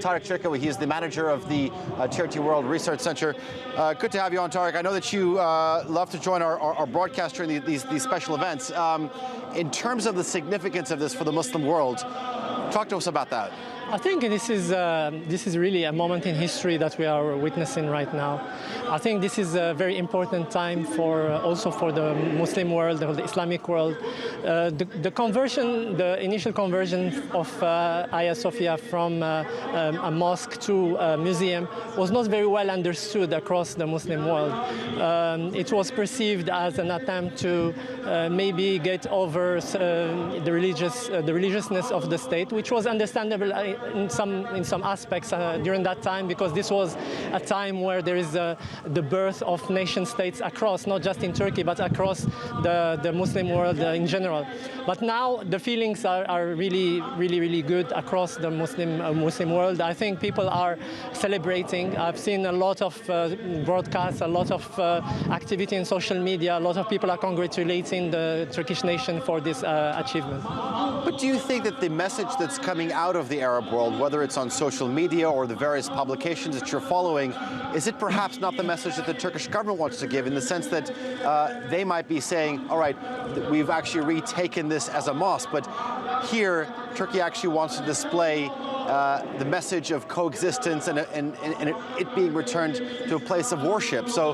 Tarek Cherkaoui. He is the manager of the TRT World Research Center. Good to have you on, Tarek. I know that you love to join our broadcast during these special events. In terms of the significance of this for the Muslim world, talk to us about that. I think this is really a moment in history that we are witnessing right now. I think this is a very important time also for the Muslim world, or the Islamic world. The initial conversion of Hagia Sophia from a mosque to a museum was not very well understood across the Muslim world. It was perceived as an attempt to maybe get over the religiousness of the state, which was understandable in some aspects during that time, because this was a time where there is the birth of nation states across, not just in Turkey, but across the Muslim world in general. But now the feelings are really good across the Muslim world. I think people are celebrating. I've seen a lot of broadcasts, a lot of activity in social media. A lot of people are congratulating the Turkish nation for this achievement. But do you think that the message that's coming out of the Arab world, whether it's on social media or the various publications that you're following, is it perhaps not the message that the Turkish government wants to give, in the sense that they might be saying, all right, we've actually retaken this as a mosque, but here Turkey actually wants to display the message of coexistence and it being returned to a place of worship. So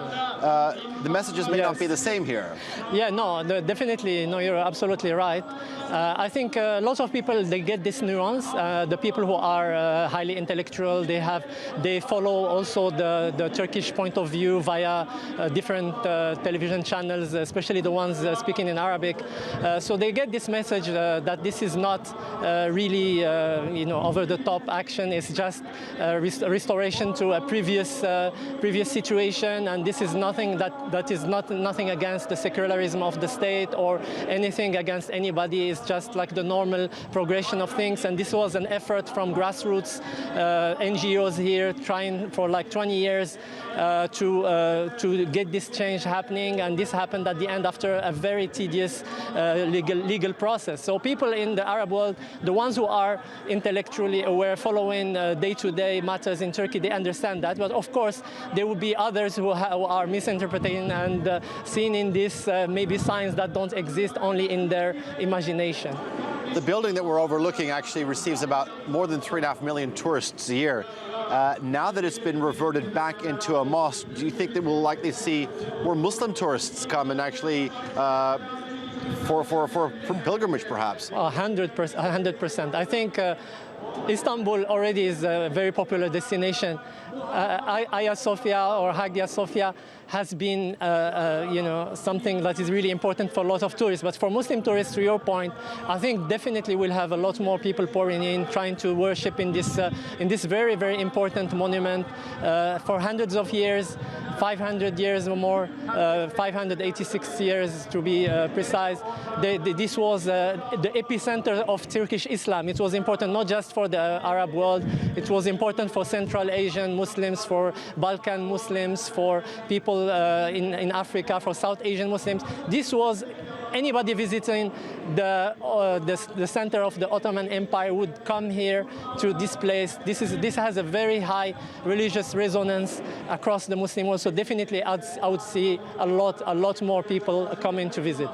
the messages may not be the same here. Yeah, no, definitely. No, you're absolutely right. I think a lot of people, they get this nuance. The people who are highly intellectual, they follow also the Turkish point of view via different television channels, especially the ones speaking in Arabic. So they get this message that this is not really, over-the-top action. It's just restoration to a previous situation, and this is nothing nothing against the secularism of the state or anything against anybody. It's just like the normal progression of things, and this was an effort from grassroots NGOs here trying for like 20 years to get this change happening, and this happened at the end after a very tedious legal process. So people in the Arab world, the ones who are intellectually aware, following day-to-day matters in Turkey, they understand that. But of course, there will be others who are misinterpreting and seeing in this maybe signs that don't exist, only in their imagination. The building that we're overlooking actually receives about more than 3.5 million tourists a year. Now that it's been reverted back into a mosque, do you think that we'll likely see more Muslim tourists come and actually for pilgrimage, perhaps? 100%. I think Istanbul already is a very popular destination. Hagia Sophia or Hagia Sophia has been something that is really important for a lot of tourists. But for Muslim tourists, to your point, I think definitely we'll have a lot more people pouring in, trying to worship in this very, very important monument for hundreds of years, 500 years or more, 586 years to be precise. This was the epicenter of Turkish Islam. It was important not just for the Arab world, it was important for Central Asian Muslims, for Balkan Muslims, for people in Africa, for South Asian Muslims. This was anybody visiting the center of the Ottoman Empire would come here to this place. This has a very high religious resonance across the Muslim world. So definitely I would see a lot more people coming to visit.